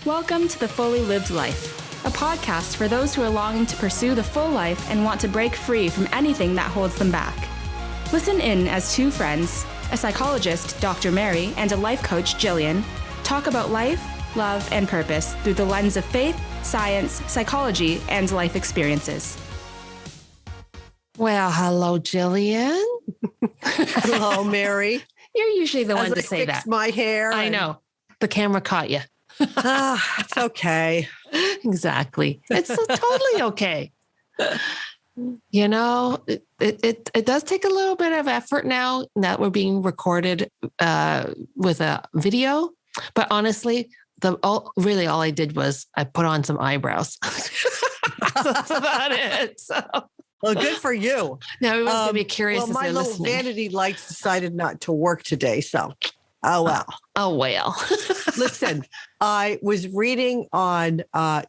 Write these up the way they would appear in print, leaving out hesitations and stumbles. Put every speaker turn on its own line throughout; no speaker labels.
Welcome to The Fully Lived Life, a podcast for those who are longing to pursue the full life and want to break free from anything that holds them back. Listen in as two friends, a psychologist, Dr. Mary, and a life coach, Gillian, talk about life, love, and purpose through the lens of faith, science, psychology, and life experiences.
Well, hello, Gillian.
Hello, Mary.
You're usually the one to say that.
My hair.
I know. The camera caught you.
It's okay.
Exactly. It's totally okay. You know, it does take a little bit of effort now that we're being recorded with a video. But honestly, all I did was I put on some eyebrows. That's about it. So.
Well, good for you.
Now everyone's going to be curious.
Well, my little vanity lights decided not to work today. So, oh well.
Oh well.
Listen, I was reading on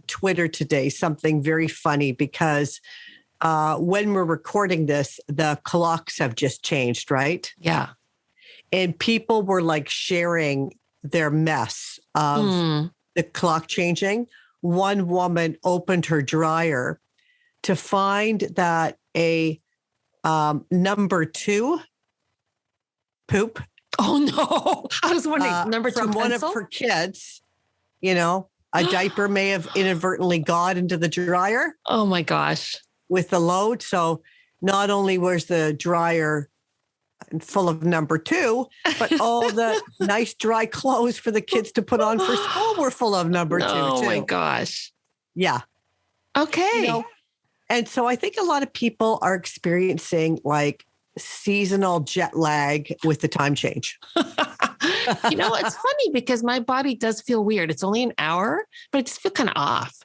Twitter today something very funny because when we're recording this, the clocks have just changed, right?
Yeah.
And people were like sharing their mess of the clock changing. One woman opened her dryer to find that a number 2 poop.
Oh no! I was wondering number 2
from
pencil?
One of her kids. You know, a diaper may have inadvertently got into the dryer.
Oh my gosh!
With the load, so not only was the dryer full of number 2, but all the nice dry clothes for the kids to put on for school were full of number 2 too.
Oh my gosh!
Yeah.
Okay.
You know, and so I think a lot of people are experiencing like seasonal jet lag with the time change.
You know, it's funny because my body does feel weird. It's only an hour, but I just feel kind of off.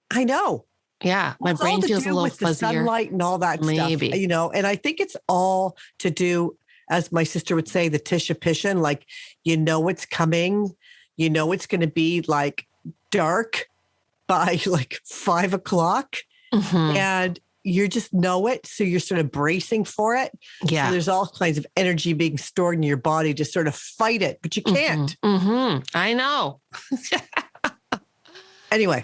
I know.
Yeah. My brain feels a little
with
fuzzier.
The sunlight and all that
Maybe.
stuff, you know, and I think it's all to do, as my sister would say, the tisha-pishin, like, you know, it's coming, you know, it's going to be like dark by like 5 o'clock.
Mm-hmm.
And you just know it. So you're sort of bracing for it.
Yeah.
So there's all kinds of energy being stored in your body to sort of fight it, but you can't.
Mm-hmm. I know.
Anyway.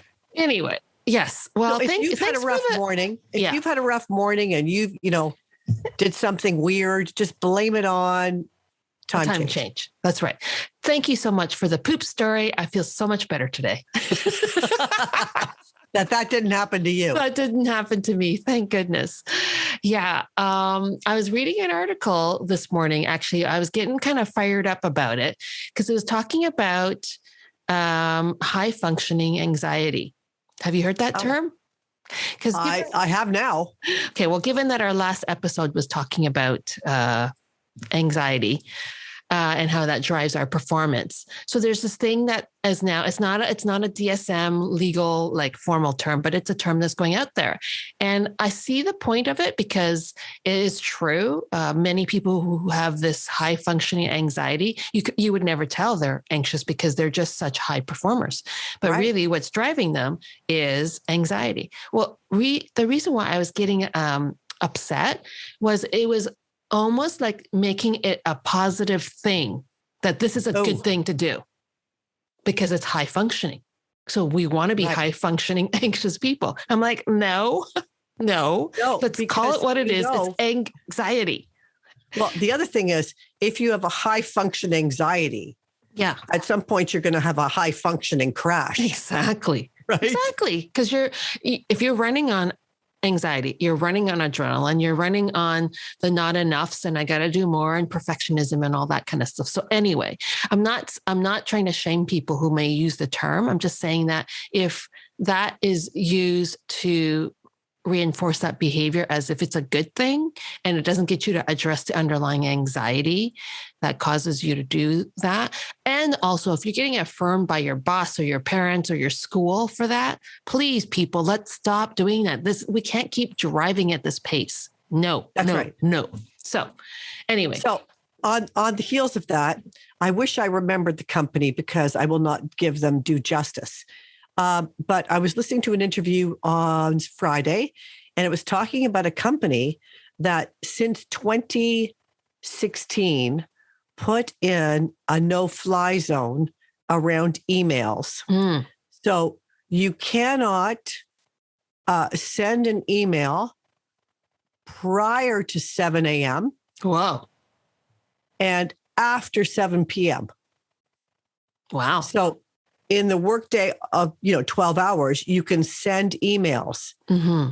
Yes. Well,
so if you've had a rough morning, you've had a rough morning and you've, did something weird, just blame it on time change.
That's right. Thank you so much for the poop story. I feel so much better today.
That didn't happen to you.
That didn't happen to me. Thank goodness. Yeah. I was reading an article this morning. Actually, I was getting kind of fired up about it because it was talking about high functioning anxiety. Have you heard that term? Because
I have now.
Okay. Well, given that our last episode was talking about anxiety, and how that drives our performance. So there's this thing that is now, it's not a DSM legal, like formal term, but it's a term that's going out there. And I see the point of it because it is true. Many people who have this high functioning anxiety, you would never tell they're anxious because they're just such high performers. But really what's driving them is anxiety. Well, the reason why I was getting upset was it was almost like making it a positive thing that this is a good thing to do because it's high functioning. So we want to be high functioning, anxious people. I'm like, no, let's call it what it is. It's anxiety.
Well, the other thing is if you have a high function anxiety, at some point you're going to have a high functioning crash.
Exactly.
Right.
Exactly. Because if you're running on anxiety, you're running on adrenaline, you're running on the not enoughs and I got to do more and perfectionism and all that kind of stuff. So anyway, I'm not trying to shame people who may use the term. I'm just saying that if that is used to reinforce that behavior as if it's a good thing and it doesn't get you to address the underlying anxiety that causes you to do that. And also if you're getting affirmed by your boss or your parents or your school for that, please people, let's stop doing that. We can't keep driving at this pace. No. So anyway.
So on the heels of that, I wish I remembered the company because I will not give them due justice. But I was listening to an interview on Friday, and it was talking about a company that since 2016 put in a no-fly zone around emails. So you cannot send an email prior to 7 a.m.
Whoa.
and after 7 p.m.
Wow.
So in the workday of 12 hours, you can send emails,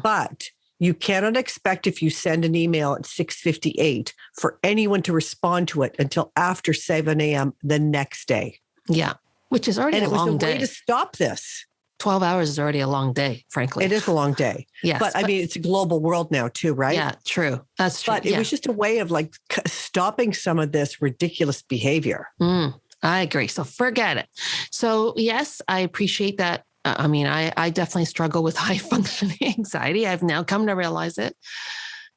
but you cannot expect if you send an email at 6:58 for anyone to respond to it until after 7 a.m. the next day.
Yeah. Which is already
And
a
it was
long
a way
day.
to stop this.
12 hours is already a long day, frankly.
It is a long day.
Yes.
But I mean, it's a global world now too, right?
Yeah, true. That's true.
But it was just a way of like stopping some of this ridiculous behavior.
I agree. So forget it. So yes, I appreciate that. I definitely struggle with high functioning anxiety. I've now come to realize it.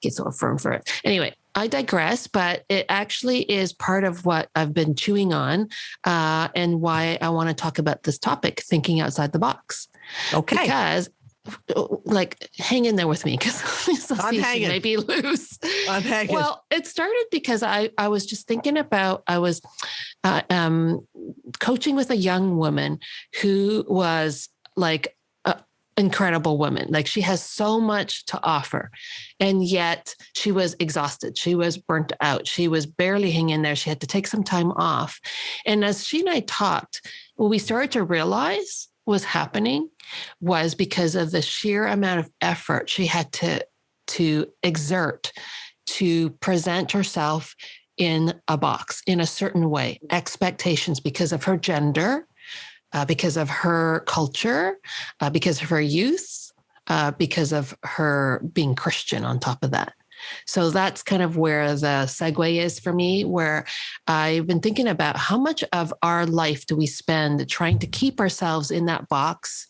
Get so affirmed for it. Anyway, I digress, but it actually is part of what I've been chewing on and why I want to talk about this topic, thinking outside the box.
Okay.
Because hang in there with me because
I'm hanging.
may be loose.
I'm hanging.
Well, it started because I was just thinking about, I was coaching with a young woman who was like an incredible woman. Like she has so much to offer. And yet she was exhausted. She was burnt out. She was barely hanging in there. She had to take some time off. And as she and I talked, what we started to realize was happening was because of the sheer amount of effort she had to exert to present herself in a box in a certain way, expectations because of her gender, because of her culture, because of her youth, because of her being Christian on top of that. So that's kind of where the segue is for me, where I've been thinking about how much of our life do we spend trying to keep ourselves in that box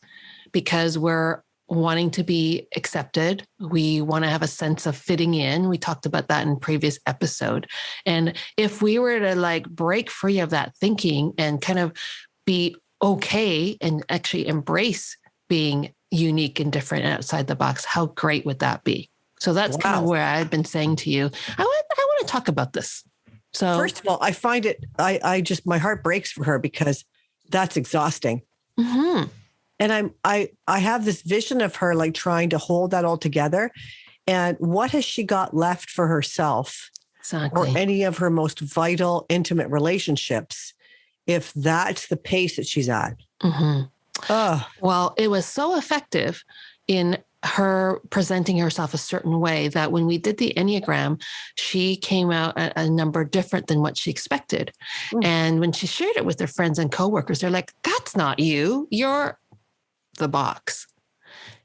because we're wanting to be accepted. We want to have a sense of fitting in. We talked about that in previous episode. And if we were to like break free of that thinking and kind of be okay and actually embrace being unique and different outside the box, how great would that be? So that's kind of where I've been saying to you, I want to talk about this. So
first of all, I find it, my heart breaks for her because that's exhausting.
Mm-hmm.
And I have this vision of her like trying to hold that all together. And what has she got left for herself
exactly.
or any of her most vital, intimate relationships if that's the pace that she's at?
Mm-hmm. Well, it was so effective in her presenting herself a certain way that when we did the Enneagram, she came out a number different than what she expected. And when she shared it with her friends and coworkers, they're like, that's not you, you're the box.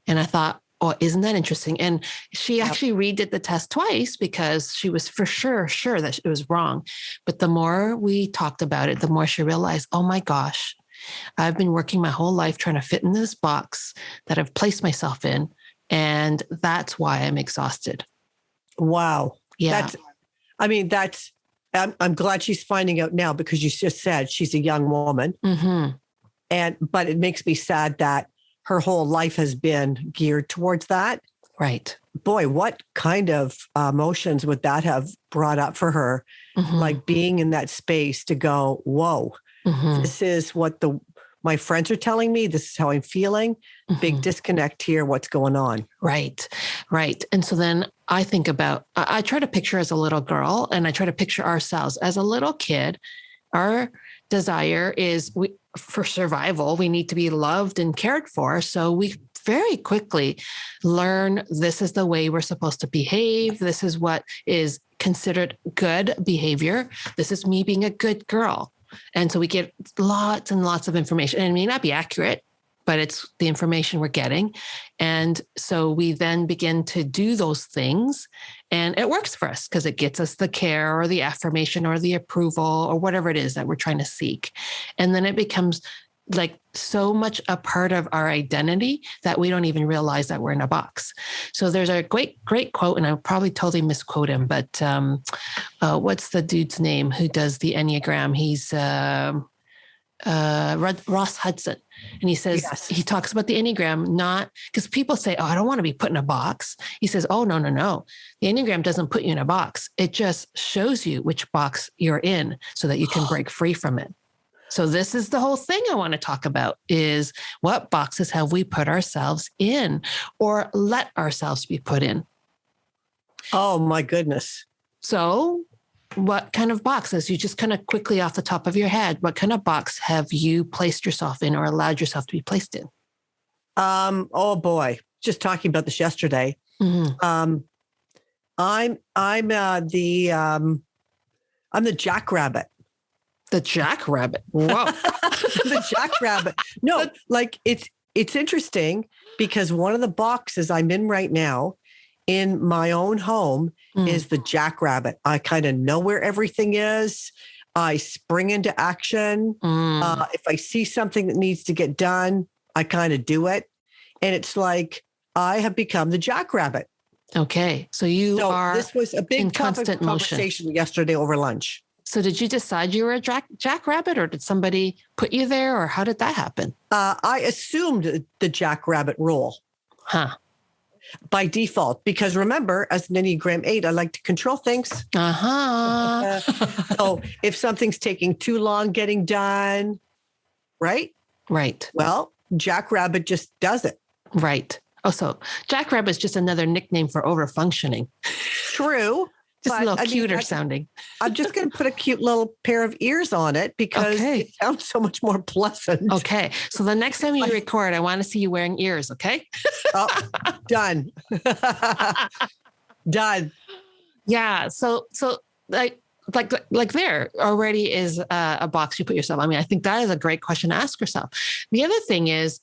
And I thought, oh, isn't that interesting? And she actually redid the test twice because she was for sure that it was wrong. But the more we talked about it, the more she realized, oh my gosh, I've been working my whole life trying to fit in this box that I've placed myself in. And that's why I'm exhausted.
Wow.
Yeah.
I'm glad she's finding out now because you just said she's a young woman.
Mm-hmm.
But it makes me sad that her whole life has been geared towards that.
Right.
Boy, what kind of emotions would that have brought up for her?
Mm-hmm.
Like being in that space to go, whoa, this is what my friends are telling me. This is how I'm feeling. Big disconnect here. What's going on?
Right. And so then I think about, I try to picture as a little girl and I try to picture ourselves as a little kid. Our desire is for survival. We need to be loved and cared for. So we very quickly learn this is the way we're supposed to behave. This is what is considered good behavior. This is me being a good girl. And so we get lots and lots of information, and it may not be accurate, but it's the information we're getting. And so we then begin to do those things, and it works for us because it gets us the care or the affirmation or the approval or whatever it is that we're trying to seek. And then it becomes like so much a part of our identity that we don't even realize that we're in a box. So there's a great quote, and I'll probably totally misquote him, but what's the dude's name who does the Enneagram? He's Ross Hudson. And he says, He talks about the Enneagram, not because people say, oh, I don't want to be put in a box. He says, oh, no. The Enneagram doesn't put you in a box. It just shows you which box you're in so that you can break free from it. So this is the whole thing I want to talk about is what boxes have we put ourselves in or let ourselves be put in?
Oh my goodness.
So what kind of boxes, you just kind of quickly off the top of your head, what kind of box have you placed yourself in or allowed yourself to be placed in?
Oh boy. Just talking about this yesterday.
Mm-hmm.
I'm the jackrabbit.
The jackrabbit. Whoa.
The jackrabbit. No, like it's interesting because one of the boxes I'm in right now in my own home is the jackrabbit. I kind of know where everything is. I spring into action. If I see something that needs to get done, I kind of do it. And it's like I have become the jackrabbit.
Okay. So are
this was a big
in
topic
constant
of conversation yesterday over lunch.
So did you decide you were a jackrabbit or did somebody put you there or how did that happen?
I assumed the jackrabbit role.
Huh.
By default, because remember, as an Enneagram 8, I like to control things.
Uh-huh.
So if something's taking too long getting done, right?
Right.
Well, jackrabbit just does it.
Right. Oh, so jackrabbit is just another nickname for overfunctioning.
True.
Just a little cuter sounding.
I'm just going to put a cute little pair of ears on it because it sounds so much more pleasant.
Okay. So the next time you record, I want to see you wearing ears. Okay.
Oh, done. Done.
Yeah. So like there already is a box you put yourself. I mean, I think that is a great question to ask yourself. The other thing is,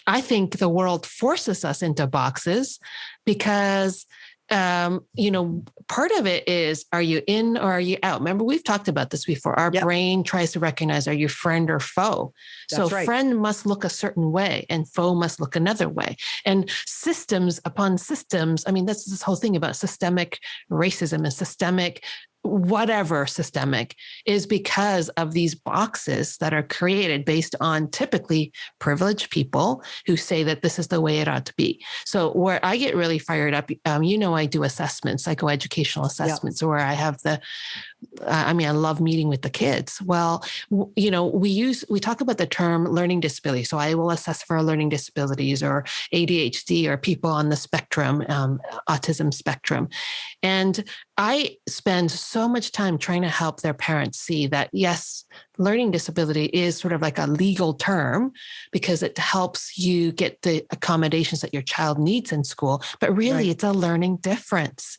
I think the world forces us into boxes because part of it is, are you in or are you out? Remember, we've talked about this before. Our brain tries to recognize, are you friend or foe? That's so right. Friend must look a certain way and foe must look another way. And systems upon systems, I mean, that's this whole thing about systemic racism and systemic whatever systemic is because of these boxes that are created based on typically privileged people who say that this is the way it ought to be. So where I get really fired up, I do assessments, psychoeducational assessments, where I have I love meeting with the kids. Well, we talk about the term learning disability. So I will assess for learning disabilities or ADHD or people on the spectrum, autism spectrum. And I spend so much time trying to help their parents see that, yes, learning disability is sort of like a legal term because it helps you get the accommodations that your child needs in school, but really it's a learning difference.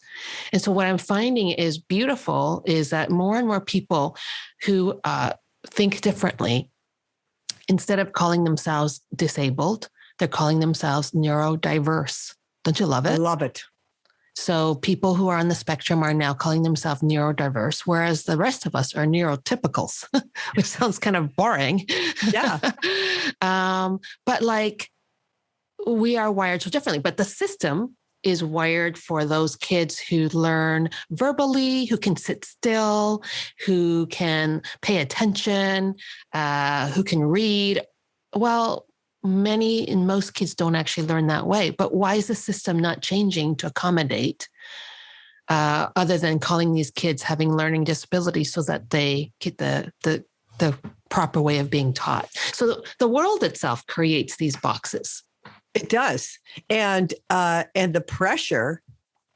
And so what I'm finding is beautiful is that more and more people who think differently, instead of calling themselves disabled, they're calling themselves neurodiverse. Don't you love it?
I love it.
So people who are on the spectrum are now calling themselves neurodiverse, whereas the rest of us are neurotypicals, which sounds kind of boring.
Yeah.
But we are wired so differently. But the system is wired for those kids who learn verbally, who can sit still, who can pay attention, who can read. Well, most kids don't actually learn that way. But why is the system not changing to accommodate, other than calling these kids having learning disabilities so that they get the proper way of being taught? So the world itself creates these boxes.
It does. And the pressure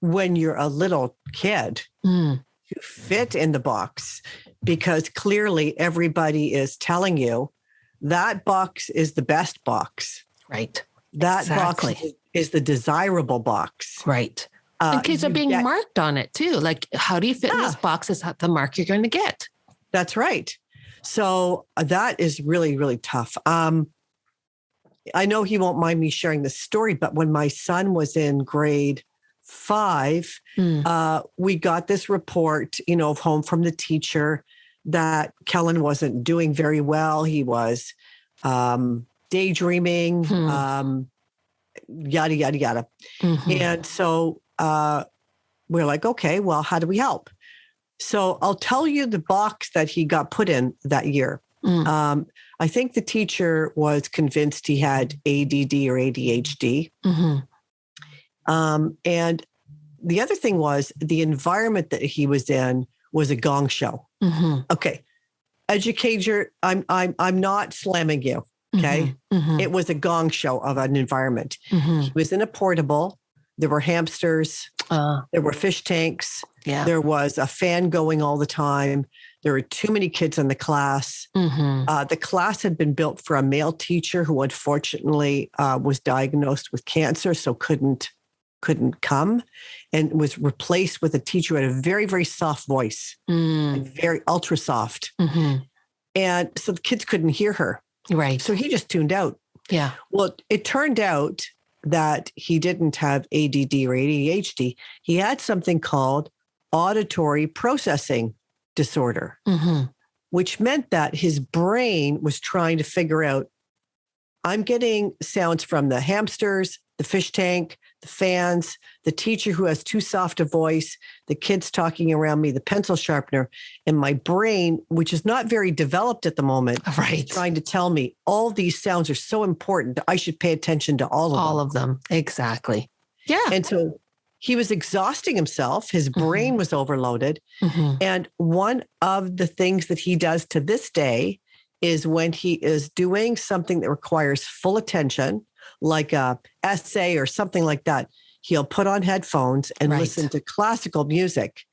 when you're a little kid to fit in the box, because clearly everybody is telling you that box is the best box.
Right.
That box is the desirable box.
Right. And kids are being marked on it too. Like, how do you fit in this box is the mark you're going to get.
That's right. So that is really, really tough. I know he won't mind me sharing this story, but when my son was in grade 5, we got this report, home from the teacher that Kellen wasn't doing very well. He was daydreaming, yada, yada, yada. Mm-hmm. And so we're like, okay, well, how do we help? So I'll tell you the box that he got put in that year. I think the teacher was convinced he had ADD or ADHD. Mm-hmm. And the other thing was the environment that he was in was a gong show. Mm-hmm. Okay. educator, I'm not slamming you. Okay. It was a gong show of an environment. He was in a portable. There were hamsters. There were fish tanks.
Yeah.
There was a fan going all the time. There were too many kids in the class. The class had been built for a male teacher who unfortunately was diagnosed with cancer, so couldn't come, and was replaced with a teacher who had a very, very soft voice, and very ultra soft. And so the kids couldn't hear her.
Right.
So he just tuned out.
Yeah.
Well, it turned out that he didn't have ADD or ADHD. He had something called auditory processing disorder, which meant that his brain was trying to figure out, I'm getting sounds from the hamsters, the fish tank, the fans, the teacher who has too soft a voice, the kids talking around me, the pencil sharpener, and my brain, which is not very developed at the moment,
Right.
trying to tell me all these sounds are so important that I should pay attention to all of them.
All of them. Exactly. Yeah.
And so he was exhausting himself. His brain was overloaded. And one of the things that he does to this day is when he is doing something that requires full attention, like a essay or something like that, he'll put on headphones and listen to classical music,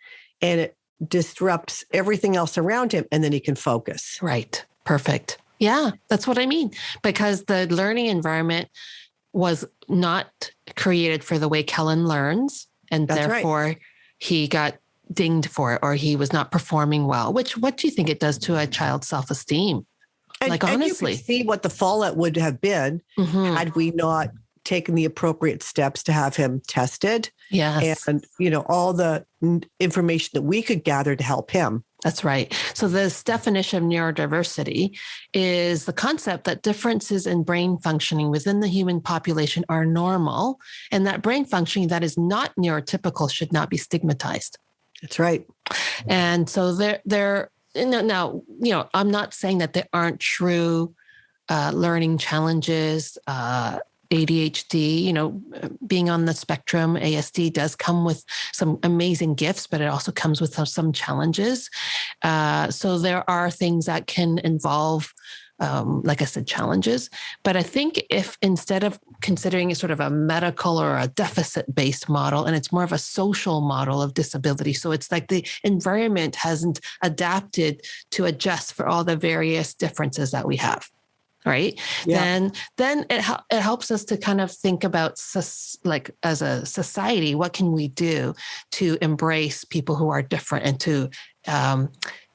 and it disrupts everything else around him, and then he can focus.
Right. Perfect. Yeah, that's what I mean. Because the learning environment was not created for the way Kellen learns, and
That's
therefore he got dinged for it, or he was not performing well. What do you think it does to a child's self-esteem?
And
Honestly,
you can see what the fallout would have been had we not taken the appropriate steps to have him tested.
Yes.
And, all the information that we could gather to help him.
That's right. So this definition of neurodiversity is the concept that differences in brain functioning within the human population are normal, and that brain functioning that is not neurotypical should not be stigmatized.
That's right.
And so now, I'm not saying that there aren't true learning challenges, ADHD, being on the spectrum, ASD does come with some amazing gifts, but it also comes with some challenges. So there are things that can involve, like I said, challenges. But I think if instead of considering it sort of a medical or a deficit-based model, and it's more of a social model of disability, so it's like the environment hasn't adapted to adjust for all the various differences that we have. Right. Yeah. Then it helps us to kind of think about like as a society, what can we do to embrace people who are different and to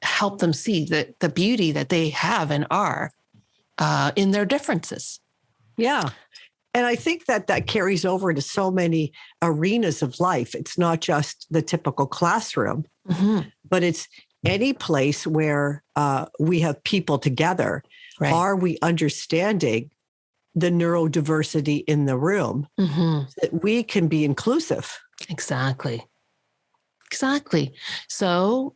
help them see the beauty that they have and are in their differences.
Yeah. And I think that carries over to so many arenas of life. It's not just the typical classroom, but it's any place where we have people together. Right. Are we understanding the neurodiversity in the room so that we can be inclusive?
Exactly. So,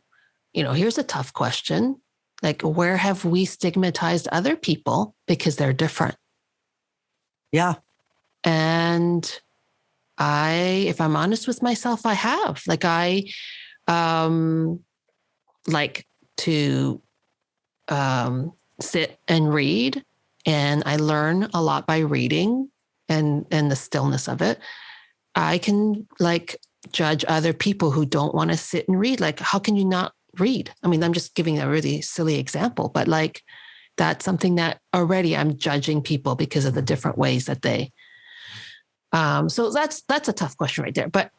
here's a tough question. Like, where have we stigmatized other people because they're different?
Yeah.
And if I'm honest with myself, I have. Like, I like to sit and read, and I learn a lot by reading and the stillness of it. I can judge other people who don't want to sit and read. Like, how can you not read? I mean, I'm just giving a really silly example, but that's something that already I'm judging people because of the different ways that they. So that's a tough question right there. But,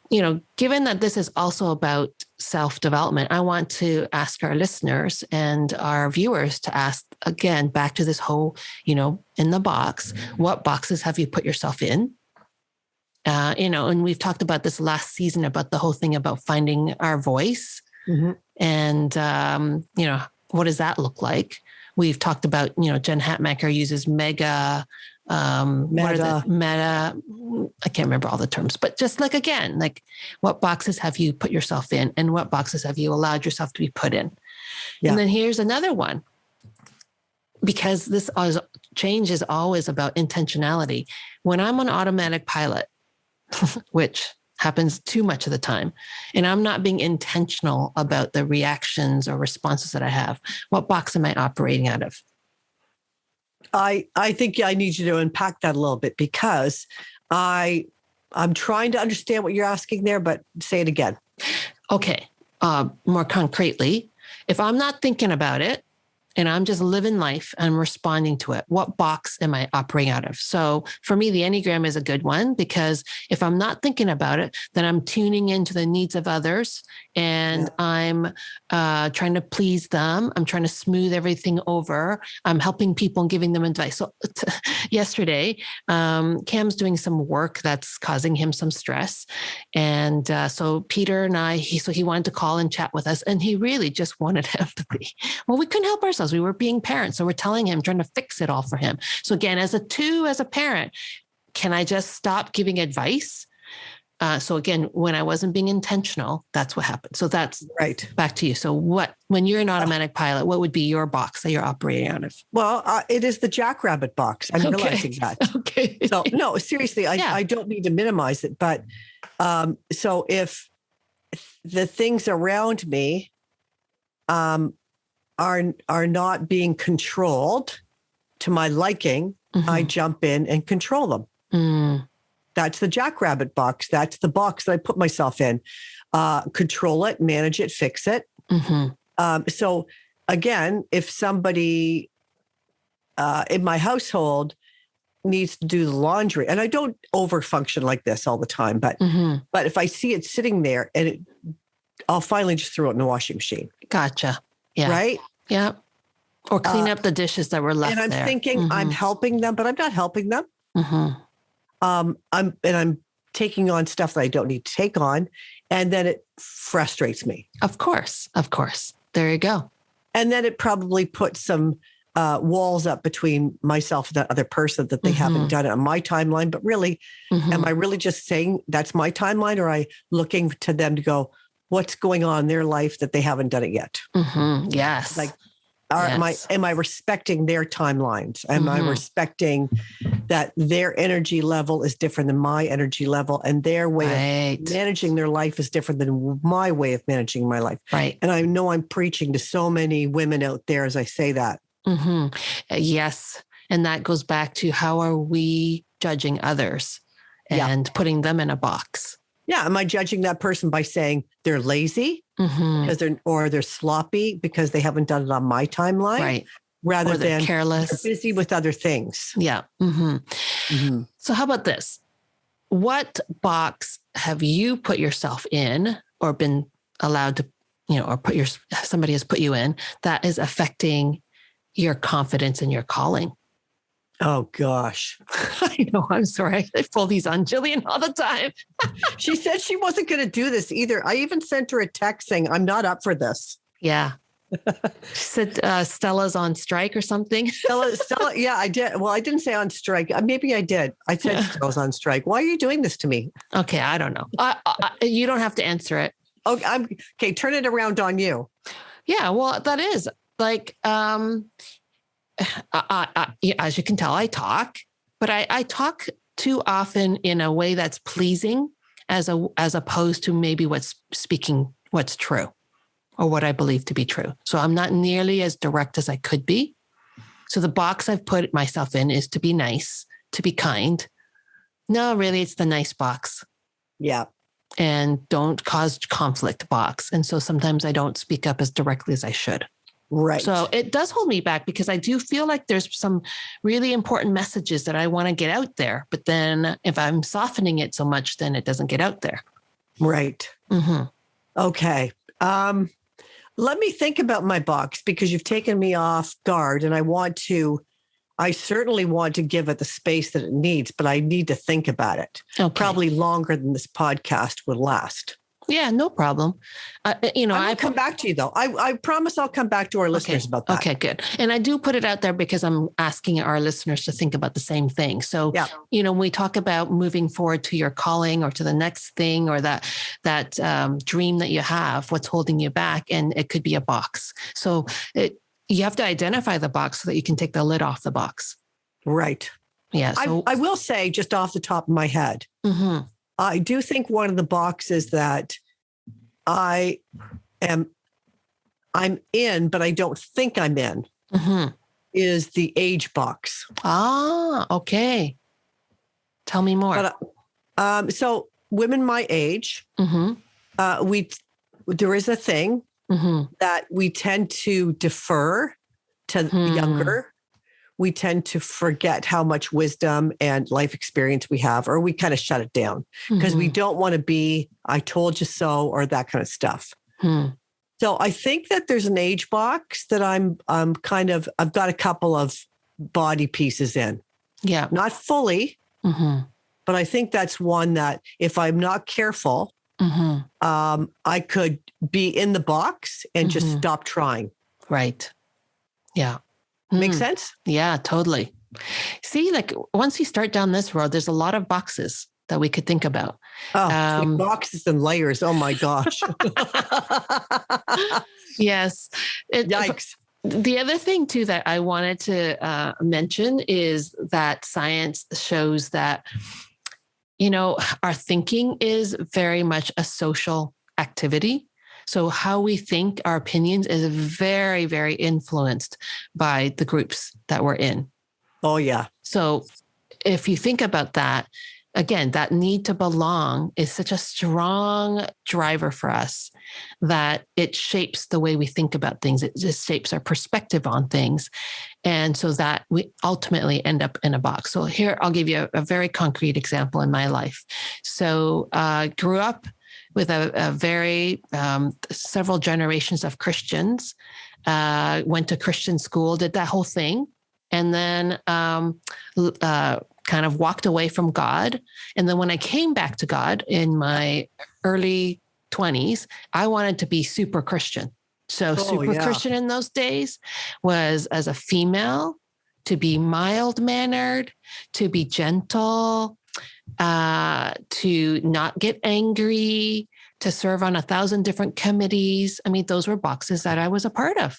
given that this is also about self-development, I want to ask our listeners and our viewers to ask, again, back to this whole, in the box, what boxes have you put yourself in? And we've talked about this last season about the whole thing about finding our voice. And, what does that look like? We've talked about, Jen Hatmaker uses meta, I can't remember all the terms, but just what boxes have you put yourself in and what boxes have you allowed yourself to be put in? Yeah. And then here's another one, because this change is always about intentionality. When I'm on automatic pilot, which happens too much of the time, and I'm not being intentional about the reactions or responses that I have, what box am I operating out of?
I think I need you to unpack that a little bit, because I'm trying to understand what you're asking there, but say it again.
Okay. More concretely, if I'm not thinking about it and I'm just living life and I'm responding to it, what box am I operating out of? So for me, the Enneagram is a good one, because if I'm not thinking about it, then I'm tuning into the needs of others, and I'm trying to please them. I'm trying to smooth everything over. I'm helping people and giving them advice. So yesterday, Cam's doing some work that's causing him some stress. And so Peter and I, he wanted to call and chat with us, and he really just wanted empathy. Well, we couldn't help ourselves. We were being parents. So we're telling him, trying to fix it all for him. So again, as a parent, can I just stop giving advice? So again, when I wasn't being intentional, that's what happened. So that's
right.
Back to you. So when you're an automatic pilot, what would be your box that you're operating out of?
Well, it is the jackrabbit box. I'm realizing that.
Okay.
So no, seriously, I don't mean to minimize it, but so if the things around me are not being controlled to my liking, I jump in and control them. That's the jackrabbit box. That's the box that I put myself in. Control it, manage it, fix it. So again, if somebody in my household needs to do the laundry, and I don't overfunction like this all the time, but if I see it sitting there, and I'll finally just throw it in the washing machine.
Gotcha. Yeah.
Right?
Yeah. Or clean up the dishes that were left there.
And I'm thinking I'm helping them, but I'm not helping them. I'm taking on stuff that I don't need to take on, and then it frustrates me.
Of course. There you go.
And then it probably puts some walls up between myself and that other person, that they haven't done it on my timeline. But really, am I really just saying that's my timeline, or am I looking to them to go, what's going on in their life that they haven't done it yet?
Yes.
Like, am I respecting their timelines? Am I respecting that their energy level is different than my energy level, and their way of managing their life is different than my way of managing my life?
Right.
And I know I'm preaching to so many women out there as I say that.
Yes. And that goes back to, how are we judging others and putting them in a box?
Yeah. Am I judging that person by saying they're lazy because they're sloppy because they haven't done it on my timeline?
Right.
Rather than
careless,
busy with other things.
Yeah. So how about this? What box have you put yourself in, or been allowed to, or somebody has put you in, that is affecting your confidence in your calling?
Oh, gosh.
I know. I'm sorry. I pull these on Gillian all the time.
She said she wasn't going to do this either. I even sent her a text saying, I'm not up for this.
Yeah. She said Stella's on strike or something.
Stella, yeah, I did. Well, I didn't say on strike. Maybe I did. I said Stella's on strike. Why are you doing this to me?
Okay. I don't know. You don't have to answer it.
Okay. Turn it around on you.
Yeah. Well, that is like, as you can tell, I talk, but I talk too often in a way that's pleasing, as opposed to maybe what's true, or what I believe to be true. So I'm not nearly as direct as I could be. So the box I've put myself in is to be nice, to be kind. No, really, it's the nice box.
Yeah.
And don't cause conflict box. And so sometimes I don't speak up as directly as I should.
Right.
So it does hold me back, because I do feel like there's some really important messages that I want to get out there. But then if I'm softening it so much, then it doesn't get out there.
Right. Okay. Let me think about my box, because you've taken me off guard, and I certainly want to give it the space that it needs, but I need to think about it.
Okay.
Probably longer than this podcast would last.
Yeah, no problem.
I'll come back to you though. I promise I'll come back to our listeners about that.
Okay, good. And I do put it out there because I'm asking our listeners to think about the same thing. So, when we talk about moving forward to your calling, or to the next thing, or that dream that you have, what's holding you back, and it could be a box. So you have to identify the box so that you can take the lid off the box.
Right.
Yeah. So
I will say, just off the top of my head, I do think one of the boxes that I'm in, but I don't think I'm in, is the age box.
Ah, okay. Tell me more.
But so women my age, there is a thing that we tend to defer to younger. We tend to forget how much wisdom and life experience we have, or we kind of shut it down because we don't want to be, I told you so, or that kind of stuff. So I think that there's an age box that I've got a couple of body pieces in.
Yeah.
Not fully, but I think that's one that if I'm not careful, I could be in the box and just stop trying.
Right. Yeah.
Makes sense?
Yeah, totally. See, like once you start down this road, there's a lot of boxes that we could think about.
Oh, boxes and layers. Oh my gosh.
Yes.
Yikes.
The other thing too that I wanted to mention is that science shows that, our thinking is very much a social activity. So how we think, our opinions is very, very influenced by the groups that we're in.
Oh, yeah.
So if you think about that, again, that need to belong is such a strong driver for us that it shapes the way we think about things. It just shapes our perspective on things. And so that we ultimately end up in a box. So here, I'll give you a very concrete example in my life. So I grew up with a very several generations of Christians, went to Christian school, did that whole thing, and then kind of walked away from God. And then when I came back to God in my early 20s, I wanted to be super Christian. So Christian in those days was, as a female, to be mild-mannered, to be gentle, to not get angry, to serve on 1,000 different committees. I mean, those were boxes that I was a part of.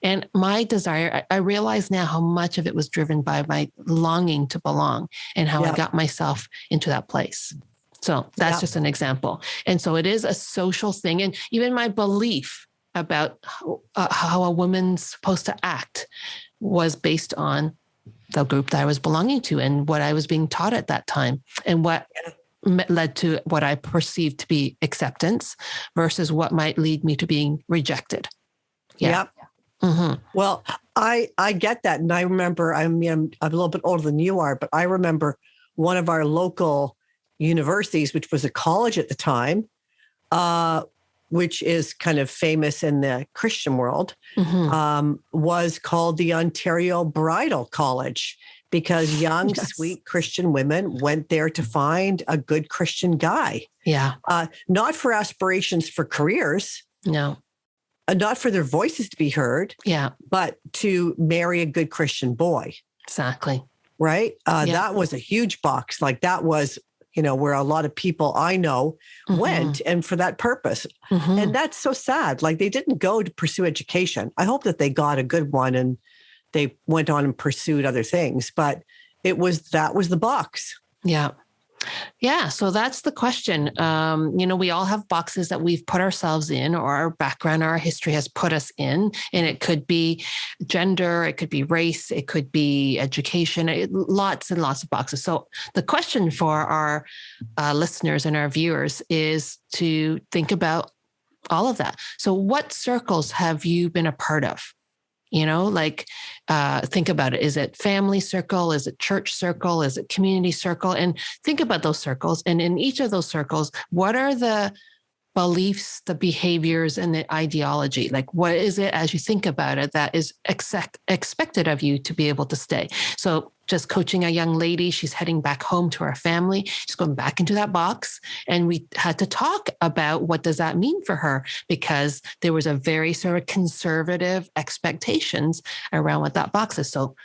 And my desire, I realize now how much of it was driven by my longing to belong and how I got myself into that place. So that's just an example. And so it is a social thing. And even my belief about how a woman's supposed to act was based on the group that I was belonging to and what I was being taught at that time and what led to what I perceived to be acceptance versus what might lead me to being rejected. Yeah.
Well, I get that. And I remember, I'm a little bit older than you are, but I remember one of our local universities, which was a college at the time, which is kind of famous in the Christian world, was called the Ontario Bridal College because young, sweet Christian women went there to find a good Christian guy.
Yeah.
Not for aspirations for careers.
No.
Not for their voices to be heard.
Yeah.
But to marry a good Christian boy.
Exactly.
Right? That was a huge box. Like that was, where a lot of people I know went and for that purpose. And that's so sad. Like they didn't go to pursue education. I hope that they got a good one and they went on and pursued other things, but that was the box.
Yeah. Yeah. So that's the question. We all have boxes that we've put ourselves in, or our background, or our history has put us in. And it could be gender, it could be race, it could be education, lots and lots of boxes. So the question for our listeners and our viewers is to think about all of that. So what circles have you been a part of? Think about it. Is it family circle? Is it church circle? Is it community circle? And think about those circles. And in each of those circles, what are the beliefs, the behaviors, and the ideology? Like, what is it as you think about it that is expected of you to be able to stay? So just coaching a young lady, she's heading back home to her family. She's going back into that box. And we had to talk about what does that mean for her, because there was a very sort of conservative expectations around what that box is. So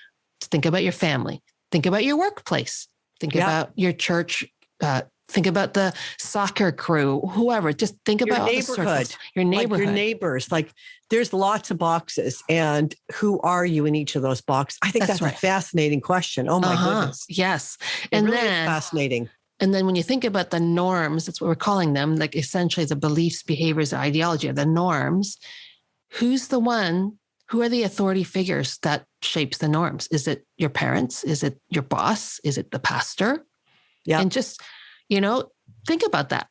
think about your family, think about your workplace, think about your church, think about the soccer crew, whoever, just think about your neighborhood, your
neighbors. Like there's lots of boxes, and who are you in each of those boxes? I think that's a fascinating question. Oh my goodness.
Yes.
And really then fascinating.
And then when you think about the norms, that's what we're calling them, like essentially the beliefs, behaviors, ideology of the norms, who are the authority figures that shapes the norms? Is it your parents? Is it your boss? Is it the pastor?
Yeah.
And just, think about that.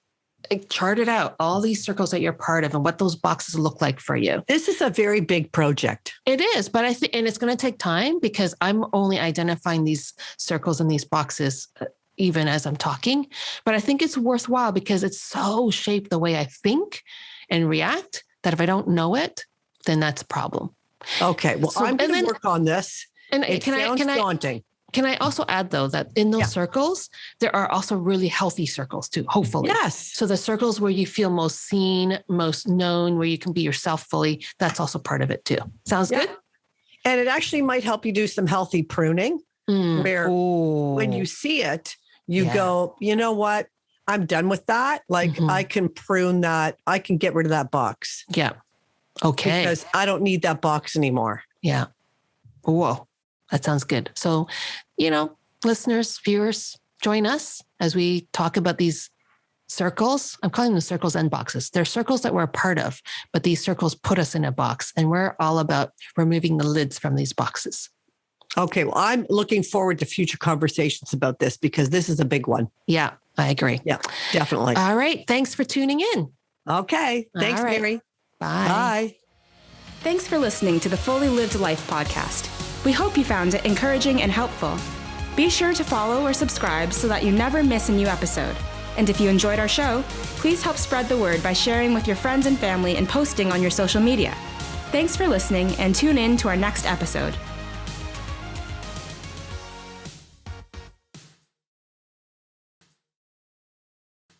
Like, chart it out, all these circles that you're part of and what those boxes look like for you.
This is a very big project.
It is, but I think, and it's going to take time because I'm only identifying these circles and these boxes even as I'm talking. But I think it's worthwhile because it's so shaped the way I think and react that if I don't know it, then that's a problem.
Okay. Well, I'm going to work on this.
And
it sounds daunting.
Can I also add, though, that in those circles, there are also really healthy circles, too, hopefully.
Yes.
So the circles where you feel most seen, most known, where you can be yourself fully, that's also part of it, too. Sounds good?
And it actually might help you do some healthy pruning where when you see it, you go, you know what? I'm done with that. Like I can prune that. I can get rid of that box.
Yeah. Okay.
Because I don't need that box anymore.
Yeah. Whoa. That sounds good. So, listeners, viewers, join us as we talk about these circles. I'm calling them circles and boxes. They're circles that we're a part of, but these circles put us in a box, and we're all about removing the lids from these boxes.
Okay. Well, I'm looking forward to future conversations about this because this is a big one.
Yeah, I agree.
Yeah, definitely.
All right. Thanks for tuning in.
Okay. Thanks,
all right.
Mary.
Bye.
Bye.
Thanks for listening to the Fully Lived Life podcast. We hope you found it encouraging and helpful. Be sure to follow or subscribe so that you never miss a new episode. And if you enjoyed our show, please help spread the word by sharing with your friends and family and posting on your social media. Thanks for listening, and tune in to our next episode.